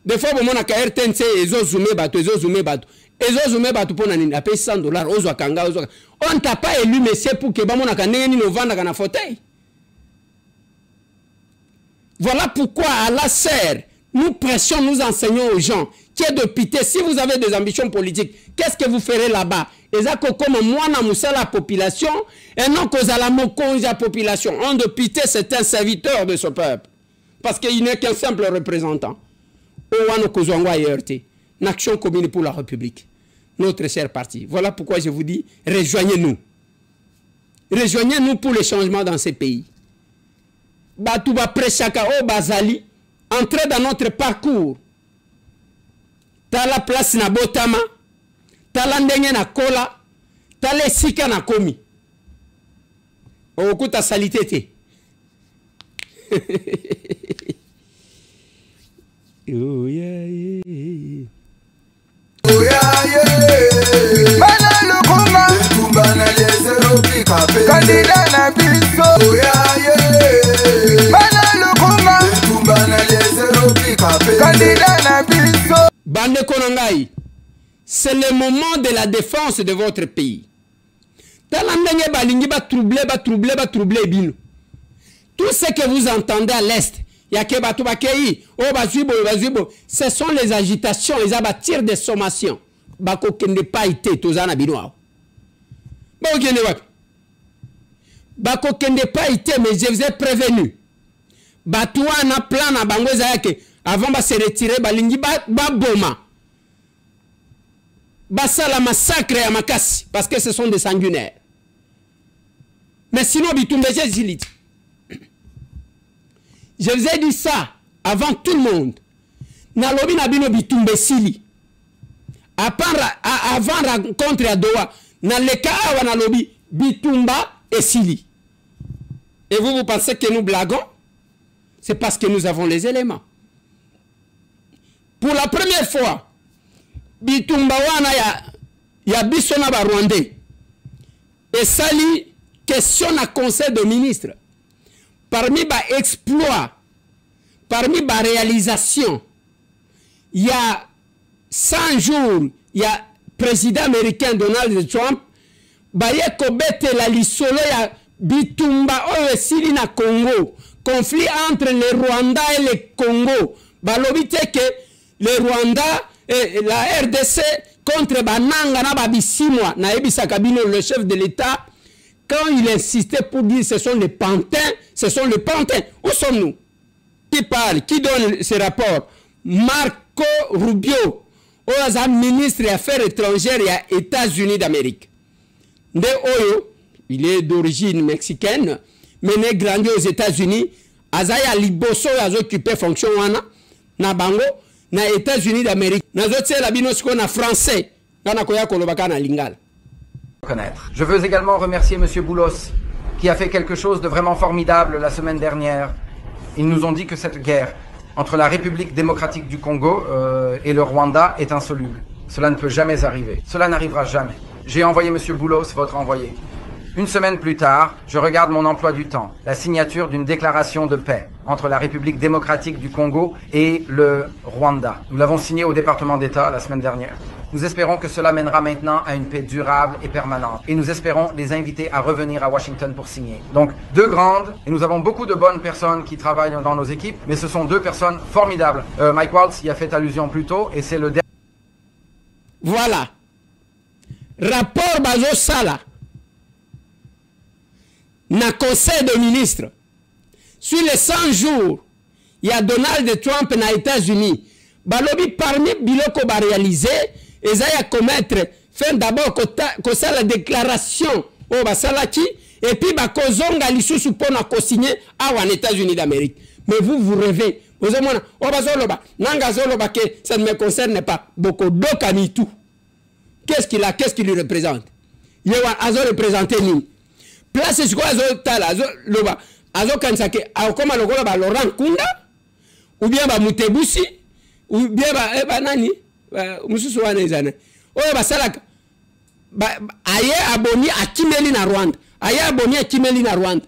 Des fois, on a qu'à RTNC, ils ont zoomé bateau, ils ont zoomé bateau. Ils ont zoomé bateau pour nous payer $100. On ne t'a pas élu, monsieur, pour que on a nous vendre dans un fauteuil. Voilà pourquoi, à la serre, nous prêchons, nous enseignons aux gens qui est de pitié. Si vous avez des ambitions politiques, qu'est-ce que vous ferez là-bas? Et ça, comme moi, je la population, et non que la population. On de pitié, c'est un serviteur de ce peuple. Parce qu'il n'est qu'un simple représentant. L'action commune pour la République. Notre cher parti. Voilà pourquoi je vous dis, rejoignez-nous. Rejoignez-nous pour les changements dans ces pays. Batouba Prechaka o Bazali, entrez dans notre parcours. T'as la place na Botama, t'as la ndenge na Kola, t'as les sika na Komi. Okuta salitete. Oh yeah yeah. Oh yeah yeah. Bana lokuma, tumba na lesero pikape. Kandida na biso. Oh yeah yeah. Bana lokuma, tumba na lesero pikape. Kandida na biso. Bande konongai, c'est le moment de la défense de votre pays. Talandenge balingi ba troubler bino. Tout ce que vous entendez à l'est, ce sont les agitations, ils abattirent des sommations. Bako kende pas été tozana binoa. Bako kende pas été, mais je vous ai prévenu. Batoua na plan na bango zayake avant de se retirer balingi ba boma. Basa la massacre à Makassi parce que ce sont des sanguinaires. Mais sinon bitumbe ziliti. Je vous ai dit ça avant tout le monde. Nalobi nabino bitumbe sili. Avant rencontre à Doha, dans le cas où nalobi bitumba et sili. Et vous pensez que nous blaguons? C'est parce que nous avons les éléments. Pour la première fois, bitumba wana ya bisona ba Rwandais. Et sali question à conseil de ministre. Parmi les exploits, parmi les réalisations, il y a 100 jours, il y a le président américain Donald Trump, il y a la lisolo ya bitumba oyo na Congo, conflit entre le Rwanda et le Congo. Balobite que le Rwanda et la RDC contre Bananga na Babisimwa, na Ebisa Kabino, le chef de l'État. Quand il insistait pour dire ce sont les pantins, ce sont les pantins. Où sommes-nous? Qui parle? Qui donne ce rapport? Marco Rubio, ministre des Affaires étrangères et États-Unis d'Amérique. De Oyo, il est d'origine mexicaine, mais il est grandi aux États-Unis. Azaya Liboso a occupé fonction na bango na États-Unis d'Amérique. Na zotsé la binosko na français. Kana koya kolobaka na lingala. Je veux également remercier M. Boulos, qui a fait quelque chose de vraiment formidable la semaine dernière. Ils nous ont dit que cette guerre entre la République démocratique du Congo et le Rwanda est insoluble. Cela ne peut jamais arriver. Cela n'arrivera jamais. J'ai envoyé M. Boulos, votre envoyé. Une semaine plus tard, je regarde mon emploi du temps, la signature d'une déclaration de paix entre la République démocratique du Congo et le Rwanda. Nous l'avons signée au département d'État la semaine dernière. Nous espérons que cela mènera maintenant à une paix durable et permanente. Et nous espérons les inviter à revenir à Washington pour signer. Donc, deux grandes, et nous avons beaucoup de bonnes personnes qui travaillent dans nos équipes, mais ce sont deux personnes formidables. Mike Waltz y a fait allusion plus tôt, et c'est le dernier. Voilà. Rapport Bazo Sala. Na conseil de ministres. Sur les 100 jours, il y a Donald Trump aux États-Unis. Balobi parmi biloko ba réalisé, et ça y a commettre, faire d'abord que ça la déclaration au Basalaki, et puis bakozonga lisusu pona ko signer aux États-Unis d'Amérique. Mais vous rêvez. Vous avez dit, oh bazoloba, nanga zoloba que ça ne me concerne pas. Boko dokani tout. Qu'est-ce qu'il a, qu'est-ce qu'il lui représente? Il a représenté nous. Place c'est quoi azo tala azo loba azo kansake akoma lokola ba Laurent Kunda ou bien ba Mutebusi ou bien ba nani mususu wana ezana oyo ba salaka ba aye aboni a Kimeli na Rwanda aye aboni a Kimeli na Rwanda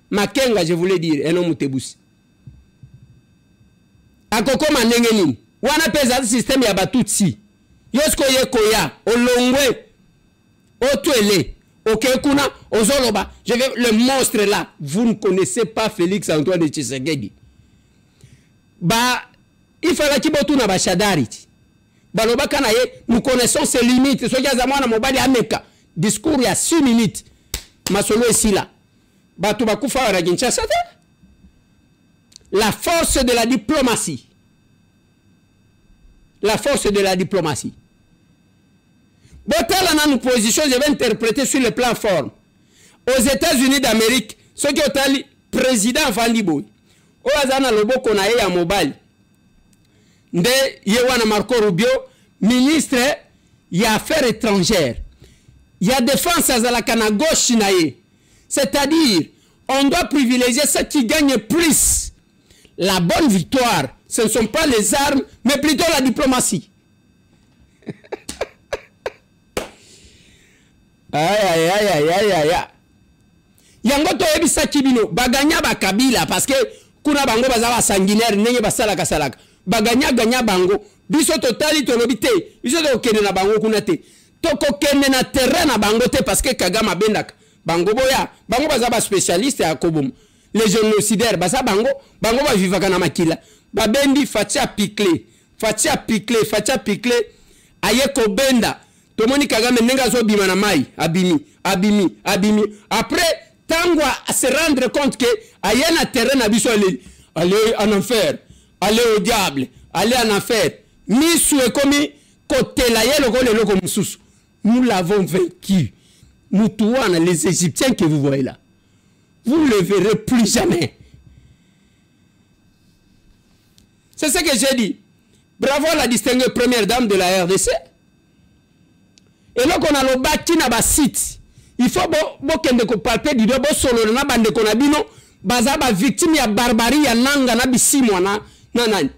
Makenga je voulais dire et non Mutebusi akokoma ndenge nini wana pesa système ya batutsi yosko ye koya olongwe otwele okekuna ozoloba je vais le monstre là vous ne connaissez pas Félix Antoine Tshisekedi ba ifala kibotuna ba shadari baloba kana ye nous connaissons ses limites soki azamwana mobali ameka discours ya 6 minutes masolo esila batu bakufa wa Kinshasa la force de la diplomatie. La force de la diplomatie. Botala na nous position, je vais interpréter sur le plan forme. Aux États-Unis d'Amérique, ce qui est le président Fandi Boy, Oazana Loboko na ya mobile. Nde Yewana Marco Rubio, ministre ya affaires étrangères. Ya défense à la kana gauche nae. C'est-à-dire, on doit privilégier ceux qui gagnent plus. La bonne victoire, ce ne sont pas les armes, mais plutôt la diplomatie. Aïe, aïe, aïe, aïe, aïe. Yango to ebisa kibino, baganya ba Kabila, parce que kuna bango bazaba sanguinaire, nenge basala kasalaka. Baganya ganya bango, biso totali tolobite, biso to kene na bango kuna te. Toko kene na terrain na bango te, parce que Kagame bendaka. Bango boya, bango bazaba spécialiste ya kobum. Les génocidaires, basa bango ba vivaka na makila. Babendi fatia piklé, aye ko benda. Tomoni Kagame nenga zo bima na mai, abimi. Après, tangwa à se rendre compte que aye na terrain na biso aller en enfer, aller au diable, aller en enfer. Misu ekomi côté la yelo ko le loko mususu. Nous l'avons vaincu. Nous touana les Égyptiens que vous voyez là. Vous ne le verrez plus jamais. C'est ce que j'ai dit. Bravo à la distinguée première dame de la RDC. Et là qu'on a le bâti na ba site. Il faut que vous palper du doigt solo na bande qu'on a bino baza ba victime ya barbarie ya nanga na bisimwa na nani.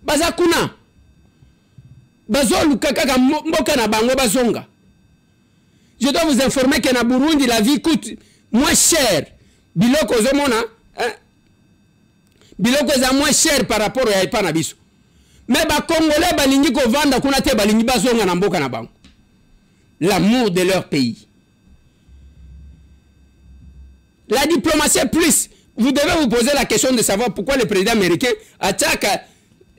Baza kuna. Bazo lukaka mboka na bango bazonga. Je dois vous informer que na Burundi la vie coûte moins cher. Biloko zomona, biloko za moins cher par rapport à ipana biso. Mais ba Congolais balingi ko vanda kuna te balingi bazonga na mboka na bango. L'amour de leur pays. La diplomatie plus. Vous devez vous poser la question de savoir pourquoi le président américain attaque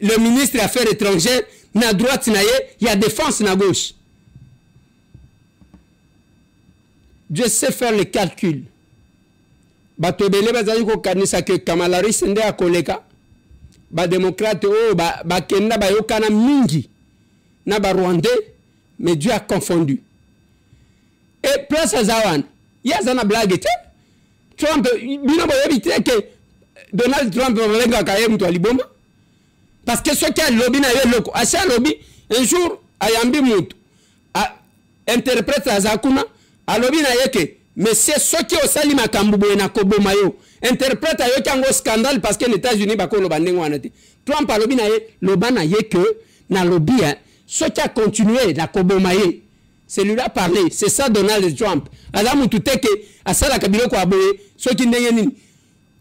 le ministre des Affaires étrangères na droite na il y a défense na gauche. Je sais faire le calcul. Batobele bazali ko kanisa ke Kamala Harris nde akoleka. Ba démocrate ba kenda ba yokana mingi na ba Rwandais, mais Dieu a confondu. Et place à Zawan, yazana blague te. Trump bino ba yebite ke Donald Trump va venga kayem to liboma. Parce que ce qui a lobby na yo loko, asa lobby un jour ayambi mutu a interprète azakuna alobi na yeke mais c'est ce qui osali makambu boye na koboma yo interprète yo kango scandale parce que les États-Unis bakolo bandengo wana te. Trump alobi na ye loba na yeke na lobby ce qui a continué na koboma ye celui-là parler c'est ça Donald Trump alamu tuteke asala kabilo kwa boye ce qui ndenge nini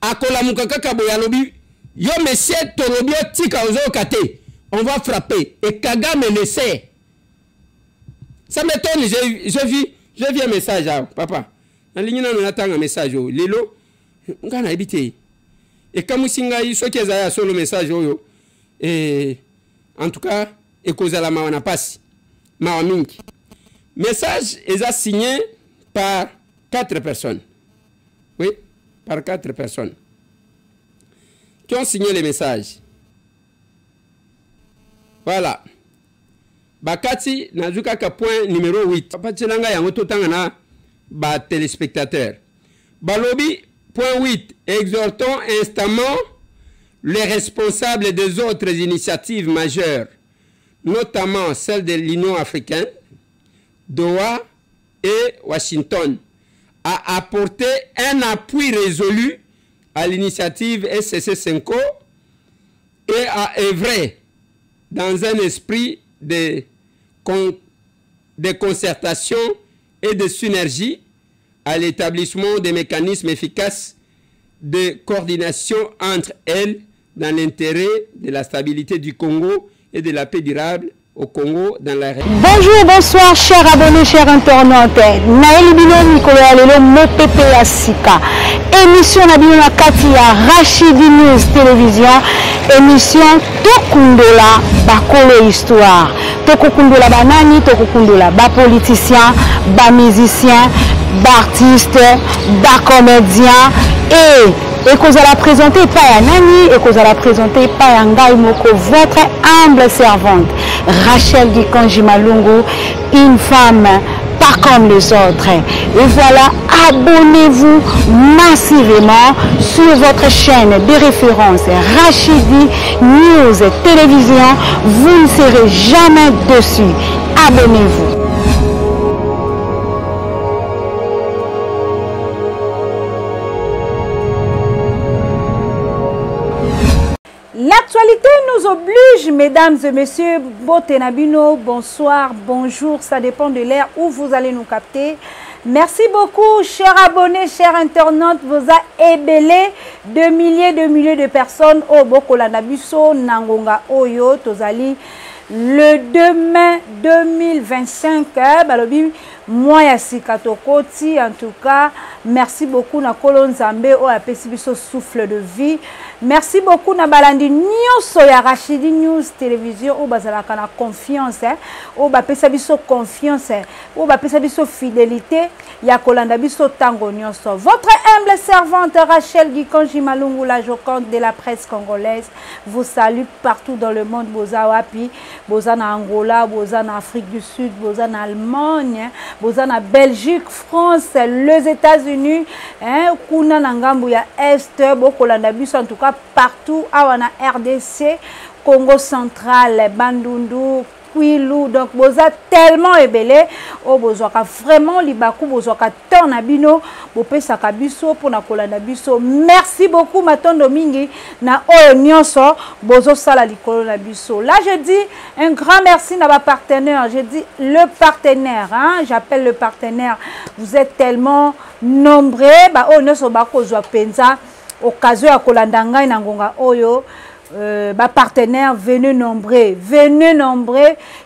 akola mukaka boye alobi yo monsieur tolobi tika ozo kate on va frapper et Kagame le sait. Ça m'étonne, j'ai vu un message à papa. Na ligne na natanga message au lelo ngana ebité. Et comme singa yi soki ezaya solo message oyo et en tout cas ekozala mawana pasi. Mawa mingi. Message est signé par 4 personnes. Oui, par 4 personnes. Qui ont signé les messages. Voilà. Bakati nazuka ka point numéro 8. Papa tselanga yango totanga na ba téléspectateurs. Balobi point 8. Exhortons instamment les responsables des autres initiatives majeures, notamment celle de l'Union africaine, Doha et Washington, à apporter un appui résolu à l'initiative SCC5 et à œuvrer dans un esprit de concertation et de synergie à l'établissement des mécanismes efficaces de coordination entre elles dans l'intérêt de la stabilité du Congo et de la paix durable au Congo dans la région. Bonjour, bonsoir, chers abonnés, chers internautes. Naël Bino Nicolas Lelo Mopepe Asika. Émission Nabino Katia Rachidi News Télévision. Émission Tokundola Bakolo Histoire. Tokundola Banani, Tokundola Ba politicien, Ba musicien, Ba artiste, Ba comédien et que vous allez présenter pas à Nani et que vous allez présenter pas à Ngai Moko, votre humble servante Rachel Gikonji Malungu, une femme pas comme les autres. Et voilà, abonnez-vous massivement sur votre chaîne de référence Rachidi News Télévision. Vous ne serez jamais dessus. Abonnez-vous. L'actualité nous oblige, mesdames et messieurs. Botenabino, bonsoir, bonjour, ça dépend de l'ère où vous allez nous capter. Merci beaucoup, chers abonnés, chers internautes. Vous a ébellé de milliers de personnes au Bokolanabiso, Nangonga Oyo, Tozali. Le 2 mai 2025, Balobi, moi Yasikatokoti, en tout cas, merci beaucoup na Kolon Zambé au Apesibiso souffle de vie. Merci beaucoup na Balandi Nyoso ya Rachidi News Télévision au Bazalaka na confiance, au Bapesabiso confiance, au Bapesabiso fidélité, ya Kolanda Biso Tango Nyoso. Votre humble servante Rachel Gikonji Malungu, la Joconde de la presse congolaise, vous salue partout dans le monde. Boza Wapi, Boza na Angola, Boza na Afrique du Sud, Boza na Allemagne, Boza na Belgique, France, les États-Unis, Kuna na Ngambu ya Est, Bokolanda Biso en tout cas partout, awana RDC, Congo central, Bandundu, Kwilu, donc boza tellement ébélé, oh bozoka vraiment libaku, bozoka ton abino, bopesa kabiso pour na kolanda biso. Merci beaucoup matondo mingi na oyo nyonso bozo sala likolo na biso. Là je dis un grand merci na ba partenaire, je dis le partenaire, hein, j'appelle le partenaire. Vous êtes tellement nombreux, ba oyo nyonso bakozwa penza occasion ya kolanda ngai na ngonga oyo. Partenaires, venez nombreux,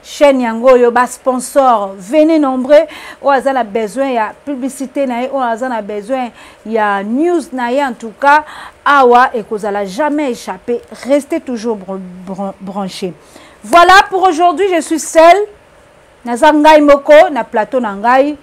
chaîne yango, sponsor, venez nombreux. On a besoin de publicité, on a besoin de news, en tout cas, awa et que vous n'allez jamais échapper. Restez toujours branchés. Voilà pour aujourd'hui, je suis seule. Nazangai moko na plateau nangai.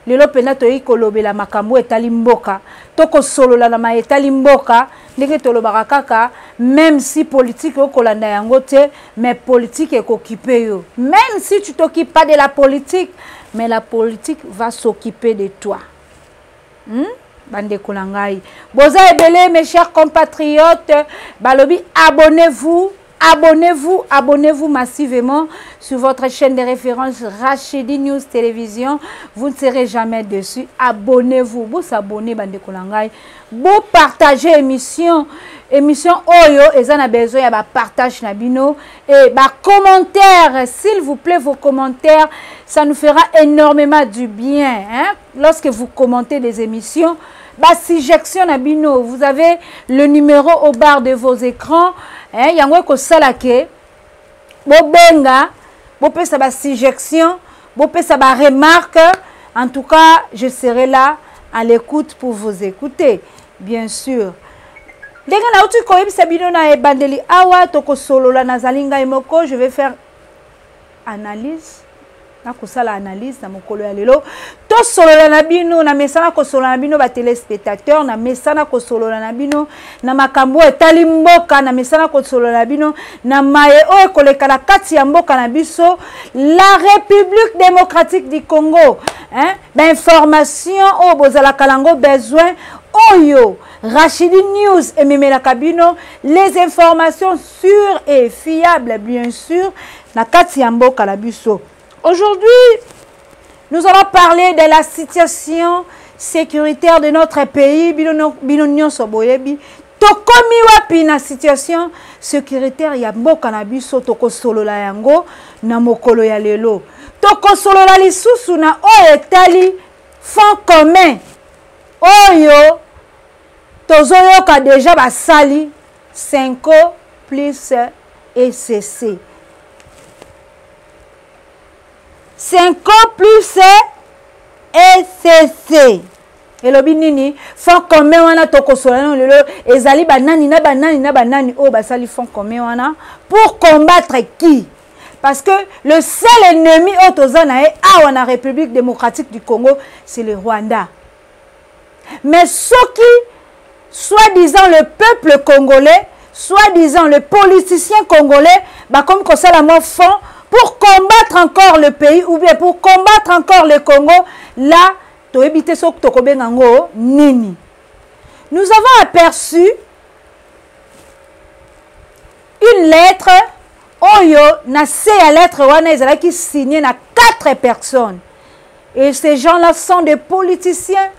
Lelo pena to ikolobe la makambo etali mboka toko solo la ma etali mboka ndenge tolobaka kaka même si politique okolanda yango te mais politique ekokipe yo, même si tu t'occupes pas de la politique mais la politique va s'occuper de toi. Bande kolangai boza ebele mes chers compatriotes balobi abonnez-vous massivement sur votre chaîne de référence Rachidi News Télévision. Vous ne serez jamais dessus. Abonnez-vous. Vous s'abonnez, bande kolangai. Vous partagez émission Oyo. Et ça a besoin de partage nabino. Et commentaires, s'il vous plaît, vos commentaires, ça nous fera énormément du bien. Hein? Lorsque vous commentez des émissions, suggestion nabino, vous avez le numéro au bas de vos écrans. Yango ko salake bo benga bo pesa ba suggestion bo pesa ba remarque. En tout cas je serai là à l'écoute pour vous écouter bien sûr. Denga na uti ko yebisa bino na ebandeli awa toko solo la nazalinga imoko. Je vais faire analyse na kosala analyse na mokolo ya lelo to solo na bino na mesana ko solo na bino ba téléspectateurs na mesana ko solo na bino na makambo etali mboka na mesana ko solo na bino na maye o ekoleka na kati ya mboka na biso la République démocratique du Congo, hein, d'information o bozala kalango besoin oyo Rachidi News et Memela Kabino, les informations sûres et fiables bien sûr na kati ya mboka na biso. Aujourd'hui, nous allons parler de la situation sécuritaire de notre pays. Binonyo soboyebi. Tokomi wapi na situation sécuritaire ya mboka na biso toko solo la yango na mokolo ya lelo. Toko solo la lisusu na oyo etali fond commun. Oyo tozoyoka déjà basali Senko plus ECC. Senko plus ECC. Et le binini font combien wana toko solano lelo ezali banani na banani oh basali font combien wana pour combattre qui? Parce que le seul ennemi autozana est à la République démocratique du Congo, c'est le Rwanda. Mais ceux qui, soi-disant le peuple congolais, soi-disant le politicien congolais, bah comme ça la mort font pour combattre encore le pays ou bien pour combattre encore le Congo, là nous avons aperçu une lettre oyo na la lettre wana qui signée na 4 personnes et ces gens-là sont des politiciens,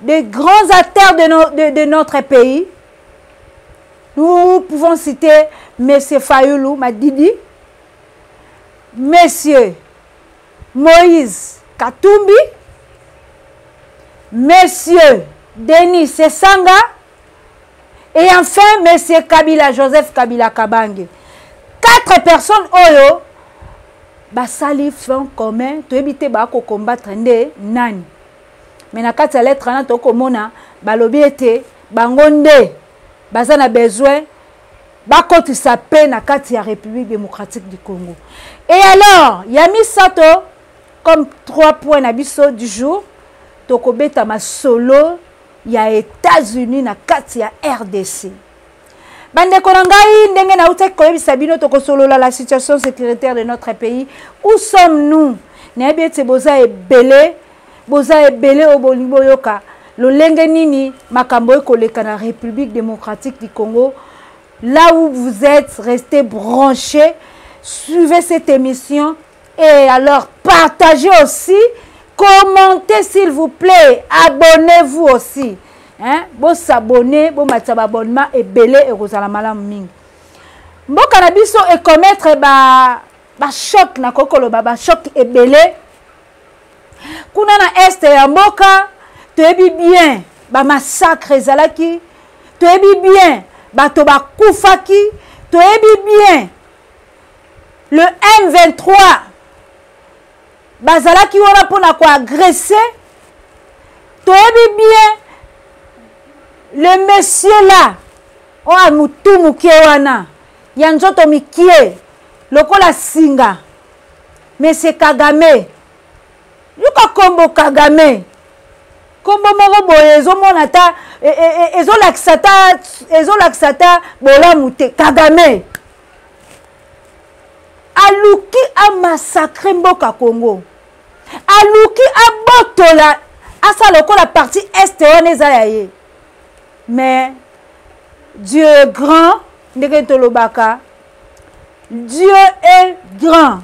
des grands acteurs de notre pays. Nous pouvons citer M. Fayoulou Madidi, M. Moïse Katumbi, Monsieur Denis Sessanga et enfin Monsieur Kabila, Joseph Kabila Kabange. 4 personnes oyo basali font commun to ebité ba ko combattre nde nani. Mais na kati ya lettre na to komona balobi ete bangonde bazana besoin ba kotisa pe na kati ya République démocratique du Congo. Et alors, Yami Sato comme 3 points na biso du jour. Tokobeta ma solo ya États-Unis na kati ya RDC. Bande konangai ndenge na uta koyebisa bino toko solo la situation sécuritaire de notre pays. Où sommes-nous? Na biete boza ebele o bolingo yoka. Lolenge nini makambo ekoleka na République démocratique du Congo. Là où vous êtes, restez branchés, suivez cette émission et alors partagez aussi. Commentez s'il vous plaît, abonnez-vous aussi. Hein? Bon s'abonner, bon mettre abonnement et belé et rosala malam ming. Bon cannabis et commettre ba choc na kokolo ba choc et belé. Kuna na est ya mboka, tu ebi bien ba massacre zalaki, tu ebi bien ba to ba kufaki, tu ebi bien le M23 bazala qui wana pona ko agresser. Tu ebi bien le monsieur là o amutu mukie wana ya nzoto mikie lokola singa monsieur Kagame yuka kombo Kagame kombo moko boye ezomona ta ezolaksata bola mute Kagame aluki a massacré mboka Congo aluki a botola asa lokola partie est wana ezayaye. Mais Dieu est grand, Dieu est grand.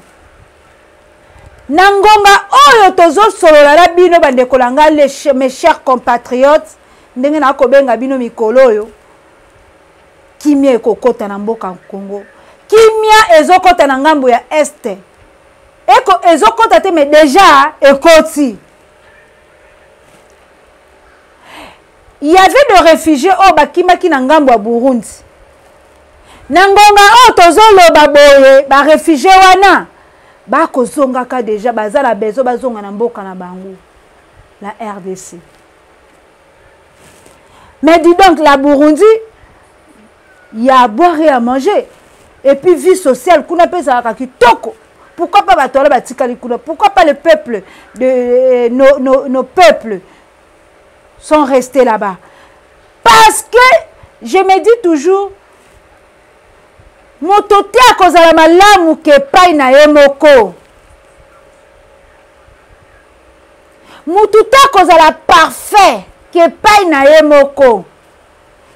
Nangonga oyo tozo solola la bino bande kolanga mes chers compatriotes, ndenge na kobenga bino mikolo oyo. Kimia ekokota na mboka Congo. Kimia ezokota na ngambo ya este. Eko ezokota te mais déjà ekoti. Il y avait des réfugiés au Bakimaki Nangambo à Burundi. Nangonga o tozolo baboye ba réfugiés wana ba kozonga ka déjà bazala bezo bazonga na mboka na bango la RDC. Mais dis donc la Burundi il y a à boire et à manger et puis vie sociale kuna pesa ka kitoko. Pourquoi pas batola batikali kuna? Pourquoi pas le peuple de nos peuples sont restés là-bas? Parce que je me dis toujours motote a kozala malamu ke pai na emoko mututa kozala parfait ke pai na emoko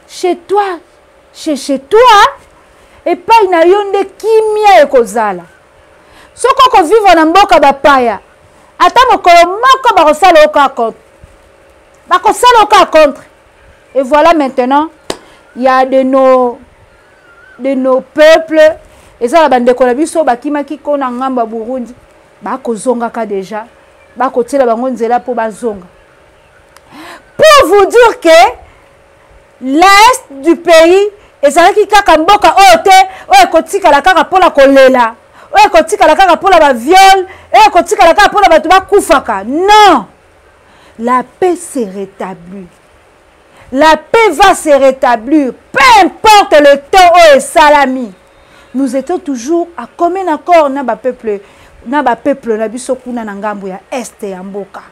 chez toi chez toi et pai na yonde kimia ekozala soko ko vivre na mboka bapaya ata mokolo moko bakosala oka contre. Et voilà maintenant, il y a de nos peuples, et ça la bande kolabiso bakimaki kona ngamba Burundi, bako zonga ka déjà, bako tela bango nzela po bazonga. Pour vous dire que l'est du pays ezalaki kaka mboka oyo te oyo ekotikala kaka mpona kolela oyo ekotikala kaka mpona baviole oyo ekotikala kaka mpona bato bakufaka. Non, la paix se rétablit. La paix va se rétablir, peu importe le temps où est salami. Nous étions toujours à commun accord na ba peuple na biso kuna na ngambo ya este ya mboka.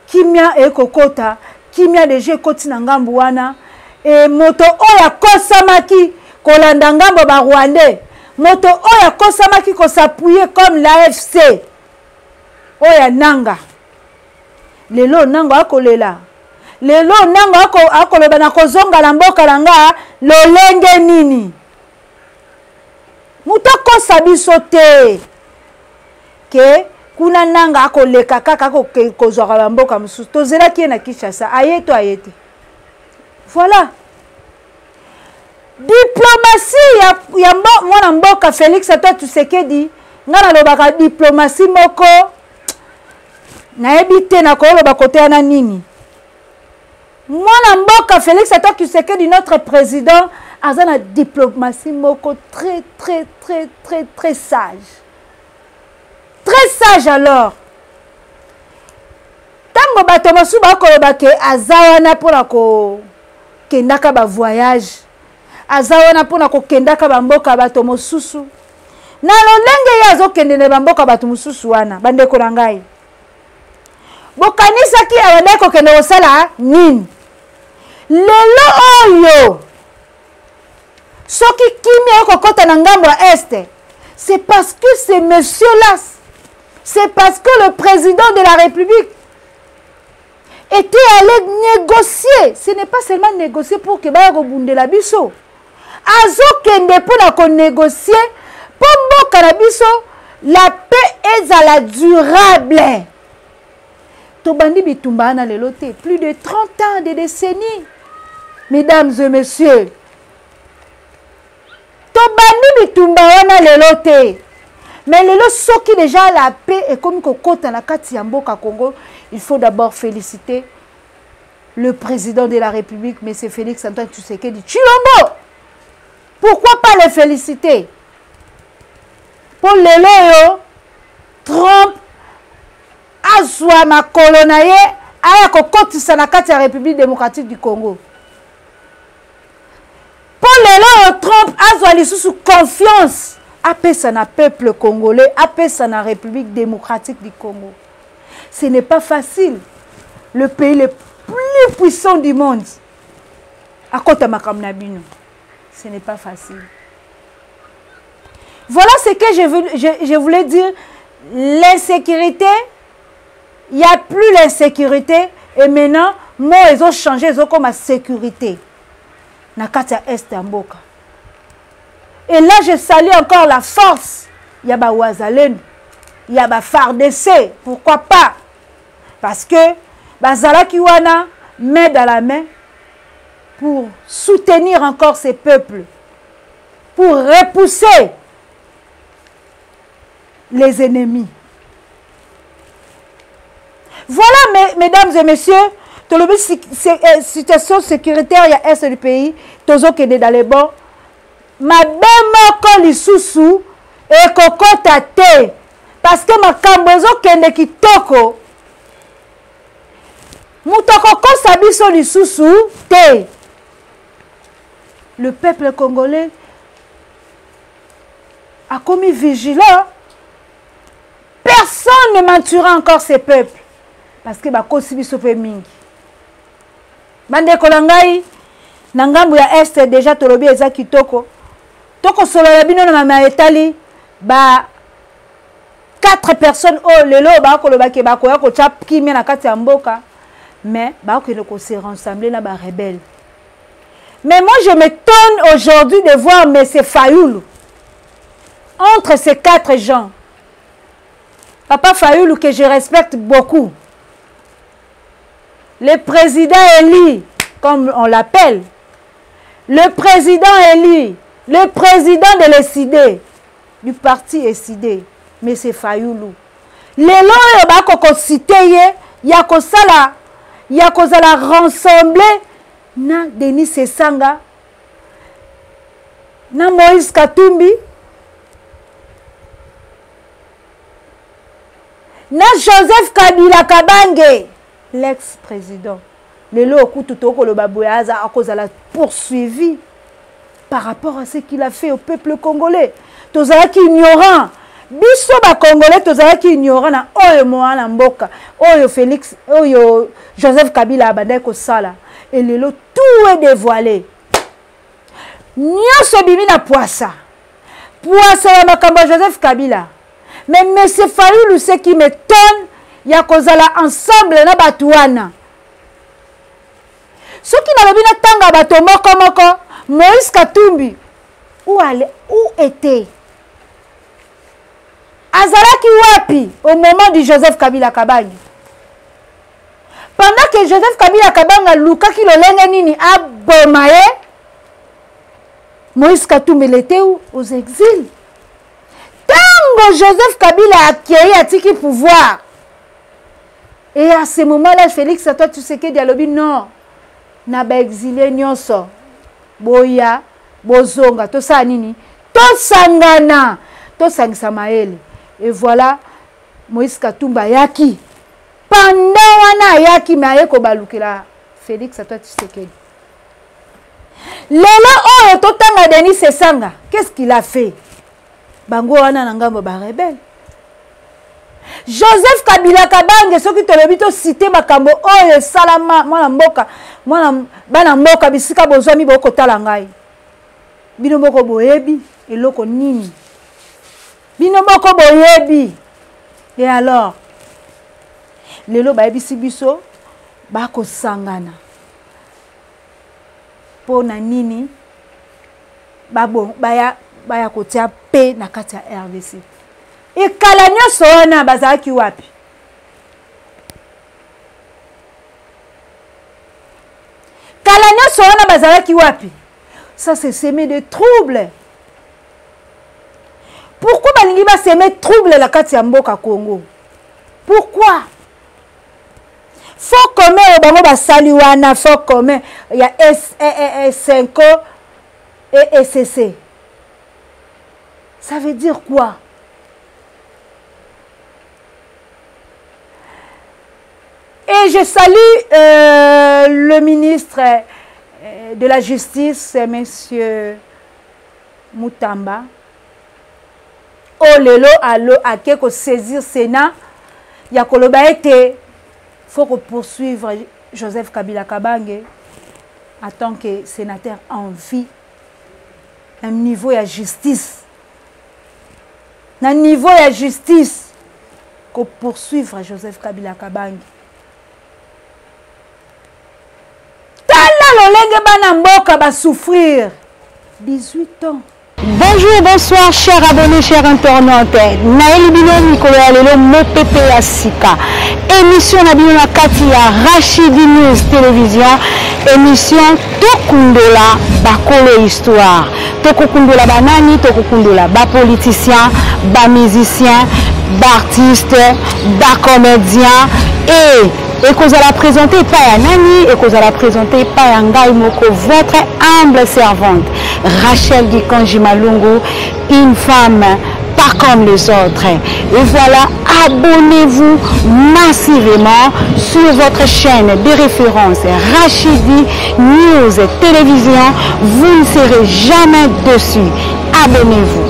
Kimia e kokota, kimia deje koti na ngambo wana e moto oya kosamaki kolanda ngambo ba Rwandais. Moto oya kosamaki ko s'appuyer comme l'AFC. Oya nanga. Lelo nanga akolela. Lelo nanga akoloba na kozonga la mboka langa lolenge nini. Mutako sabiso te. Ke kuna nanga akoleka kaka kozwaka la mboka mususu. Tozela ki na Kinshasa ayeto ayete. Voilà. Diplomatie ya mwana mboka Félix Antoine Tshisekedi ngana lobaka diplomatie moko na ebite na koloba kote na nini. Mwana mboka Félix Antoine Tshisekedi notre président azana diplomatie moko très sage. Très sage alors. Tango bato mosu ba koloba ke azawana pona ko kendaka ba voyage. Azawana pona ko kendaka ba mboka bato mosusu. Na lolenge ya azokende ne ba mboka bato mosusu wana bandeko na ngai. Bokanisa ki awande ko kende osala nini? Lelo oyo soki kimia kokota na ngambo ya este, c'est parce que ces messieurs-là, c'est parce que le président de la République était allé négocier. Ce n'est pas seulement négocier pour que ba robunde la biso. Azo kende pour la négocier pour mboka la biso, la paix est à la durable. Tobandi bitumba na lelote plus de 30 ans, des décennies. Mesdames et messieurs, Tobandi bitumba wana lelote. Mais lelo soki déjà la paix est comme kokota na kati ya mboka Congo, il faut d'abord féliciter le président de la République, M. Félix Antoine Tshisekedi Tshilombo. Pourquoi pas le féliciter? Pour lelo Trump azwa makolo na ye aya kokotisa na kati ya République démocratique du Congo. Pour lelo Trump azwa lisusu confiance apesa na peuple congolais, apesa na République démocratique du Congo. Ce n'est pas facile. Le pays le plus puissant du monde à kota makamna bino. Ce n'est pas facile. Voilà ce que je voulais dire. L'insécurité, il n'y a plus l'insécurité. Et maintenant, moi, ils ont changé, ils ont comme la sécurité. Nakatia Est Mboka. Et là, je salue encore la force. Il y a Wazalen, il y a FARDC. Pourquoi pas? Parce que Bazala Kiwana, main dans la main, pour soutenir encore ces peuples, pour repousser les ennemis. Voilà, mesdames et messieurs, la situation sécuritaire il y a un du pays, tozo kende dans les bons. Ma bemo lisusu et kokota te parce que ma kambozo kende kitoko. Mutoko kosabiso lisusu te. Le peuple congolais a commis vigilant. Personne ne mentura encore ces peuples. Parce que bakosi biso pe mingi. Bande kolangai nangambu ya Est déjà tolobi eza kitoko. Toko solo la bino na ma etali ba 4 personnes oh lelo ba koloba ke ba koya ko chap kimia na kati ya mboka. Mais ba ko se rassembler na ba rebelle. Mais moi je m'étonne aujourd'hui de voir M. Fayoulou entre ces 4 gens. Papa Fayoulou que je respecte beaucoup. Le président élu, comme on l'appelle, le président élu, le président de l'ESID, du parti ESID, M. Fayoulou. Les lois bako cité ya kozala rassembler na Denis Sesanga na Moïse Katumbi na Joseph Kabila Kabange, l'ex-président. Lelo okutu tokoloba boyaza à cause de la poursuivi par rapport à ce qu'il a fait au peuple congolais. Tozala ki ignorant. Biso ba congolais tozala ki ignorant na oyo moana mboka. Oyo Félix, oyo Joseph Kabila abandai ko sala. Et lelo tout est dévoilé. Nyonso bimi na poissa. Poissa ya makambo Joseph Kabila. Mais M. Fayulu, ce qui m'étonne, il y a kozala ensemble na batuana. Ce qui n'a pas tanga bato moko Moïse Katumbi où était azalaki wapi au moment du Joseph Kabila Kabange. Pendant que Joseph Kabila Kabange lukaki lolenge nini abomaye, Moïse Katumbi était où? Aux exils. Tango Joseph Kabila a acquis atiki pouvoir. Et à ce moment-là, Félix, toi tu sais que dialobi non. Na ba exilé nyonso. Boya, bozonga, to sa nini? To sangana, to sangisa maele. Et voilà, Moïse Katumba yaki. Pendant wana yaki maye ko balukela Félix, toi tu sais que. Lelo o to tanga Denis Sesanga, qu'est-ce qu'il a fait? Bango wana nangambo ba rebelle. Joseph Kabila Kabange soki tolobi to cité makambo oyo salama mwana mboka mwana bana mboka bisika bozwami boko tala ngai. Bino moko boyebi eloko nini? Bino moko boyebi. Et alors lelo bayebisi biso bako sangana. Pona nini? Babo baya kotia pe na kati ya RDC. Et kalanya soana bazaki wapi? Kalanya soana bazaki wapi? Ça c'est semer de troubles. Pourquoi balingi ba semer trouble la kati ya mboka Congo? Pourquoi? Faut commun bango basali wana, faut commun il y a S5 et SCC. Ça veut dire quoi? Et je salue le ministre de la Justice, M. Moutamba. Oh lelo allo ake ko saisir Sénat. Ya koloba ete faut que poursuivre Joseph Kabila Kabange en tant que sénateur en vie. Un niveau de justice. Un niveau de justice que poursuivre Joseph Kabila Kabange. Lolenge bana mboka ba souffrir 18 ans. Bonjour, bonsoir, chers abonnés, chers internautes. Naël Bino Nicolas Alelo Mopepe Asika. Émission Nabino Katia Rachidi News Télévision. Émission Tokundola Bakolo Histoire. Tokundola Banani, Tokundola Ba politicien, ba musicien, ba artiste, ba comédien et que vous allez présenter pas à Nani et que vous allez présenter pas à Ngai Moko, votre humble servante Rachel Gikonji Malungu, une femme pas comme les autres. Et voilà, abonnez-vous massivement sur votre chaîne de référence Rachidi News Télévision, vous ne serez jamais dessus. Abonnez-vous.